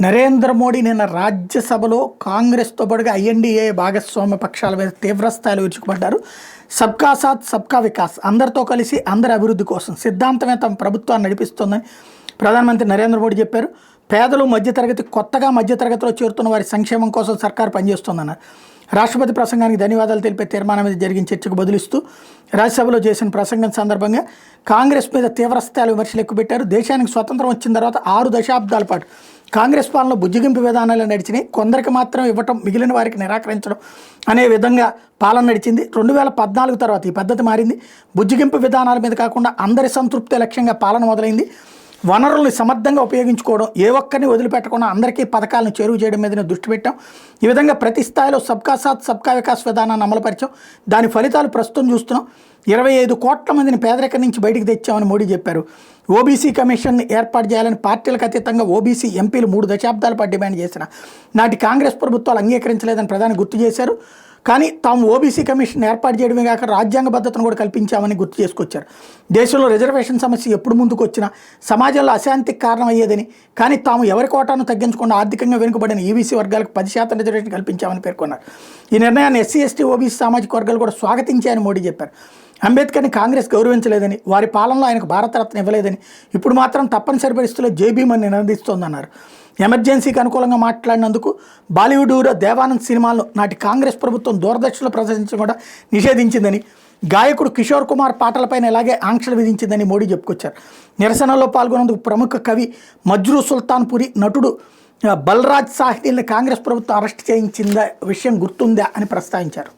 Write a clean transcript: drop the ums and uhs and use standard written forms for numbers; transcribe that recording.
నరేంద్ర మోడీ నిన్న రాజ్యసభలో కాంగ్రెస్తో పాటుగా ఐఎన్డీఏ భాగస్వామ్య పక్షాల మీద తీవ్రస్థాయిలో విరుచుకుపడ్డారు. సబ్కా సాత్ సబ్కా వికాస్, అందరితో కలిసి అందరి అభివృద్ధి కోసం సిద్ధాంతమే తమ ప్రభుత్వాన్ని నడిపిస్తోందని ప్రధానమంత్రి నరేంద్ర మోడీ చెప్పారు. పేదలు మధ్యతరగతి, కొత్తగా మధ్యతరగతిలో చేరుతున్న వారి సంక్షేమం కోసం సర్కారు పనిచేస్తోందన్నారు. రాష్ట్రపతి ప్రసంగానికి ధన్యవాదాలు తెలిపే తీర్మానం మీద జరిగిన చర్చకు బదులిస్తూ రాజ్యసభలో చేసిన ప్రసంగం సందర్భంగా కాంగ్రెస్ మీద తీవ్రస్థాయిలో విమర్శలు ఎక్కుపెట్టారు. దేశానికి స్వతంత్రం వచ్చిన తర్వాత 6 దశాబ్దాల పాటు కాంగ్రెస్ పాలన బుజ్జిగింపు విధానాలు నడిచినాయి. కొందరికి మాత్రం ఇవ్వటం, మిగిలిన వారికి నిరాకరించడం అనే విధంగా పాలన నడిచింది. 2014 తర్వాత ఈ పద్ధతి మారింది. బుజ్జిగింపు విధానాల మీద కాకుండా అందరి సంతృప్తి లక్ష్యంగా పాలన మొదలైంది. వనరుల్ని సమర్థంగా ఉపయోగించుకోవడం, ఏ ఒక్కరిని వదిలిపెట్టకుండా అందరికీ పథకాలను చేరువ చేయడం మీదనే దృష్టి పెట్టాం. ఈ విధంగా ప్రతి స్థాయిలో సబ్కా సాత్ సబ్కా వికాస్ విధానాన్ని అమలుపరిచాం. దాని ఫలితాలు ప్రస్తుతం చూస్తున్నాం. 25 కోట్ల మందిని పేదరికం నుంచి బయటికి తెచ్చామని మోడీ చెప్పారు. ఓబీసీ కమిషన్ని ఏర్పాటు చేయాలని పార్టీలకు అతీతంగా ఓబీసీ ఎంపీలు 3 దశాబ్దాల పాటు డిమాండ్ చేసిన నాటి కాంగ్రెస్ ప్రభుత్వాలు అంగీకరించలేదని ప్రధాని గుర్తు చేశారు. కానీ తాము ఓబీసీ కమిషన్ ఏర్పాటు చేయడమే కాక రాజ్యాంగ భద్రతను కూడా కల్పించామని గుర్తు చేసుకొచ్చారు. దేశంలో రిజర్వేషన్ సమస్య ఎప్పుడు ముందుకు వచ్చినా సమాజంలో అశాంతికి కారణం అయ్యేదని, కానీ తాము ఎవరి కోటాను తగ్గించకుండా ఆర్థికంగా వెనుకబడిన ఈబీసీ వర్గాలకు 10% రిజర్వేషన్ కల్పించామని పేర్కొన్నారు. ఈ నిర్ణయాన్ని ఎస్సీ, ఎస్టీ, ఓబీసీ సామాజిక వర్గాలు కూడా స్వాగతించాయని మోడీ చెప్పారు. అంబేద్కర్ని కాంగ్రెస్ గౌరవించలేదని, వారి పాలనలో ఆయనకు భారతరత్న ఇవ్వలేదని, ఇప్పుడు మాత్రం తప్పనిసరి పరిస్థితుల్లో జైభీమని నినదిస్తోందన్నారు. ఎమర్జెన్సీకి అనుకూలంగా మాట్లాడినందుకు బాలీవుడ్ హీరో దేవానంద్ సినిమాలను నాటి కాంగ్రెస్ ప్రభుత్వం దూరదర్శన్లో ప్రదర్శించడం కూడా నిషేధించిందని, గాయకుడు కిషోర్ కుమార్ పాటలపైన ఇలాగే ఆంక్షలు విధించిందని మోడీ చెప్పుకొచ్చారు. నిరసనలో పాల్గొన్నందుకు ప్రముఖ కవి మజ్రూ సుల్తాన్పురి, నటుడు బల్రాజ్ సాహితీల్ని కాంగ్రెస్ ప్రభుత్వం అరెస్ట్ చేయించిందా విషయం గుర్తుందా అని ప్రస్తావించారు.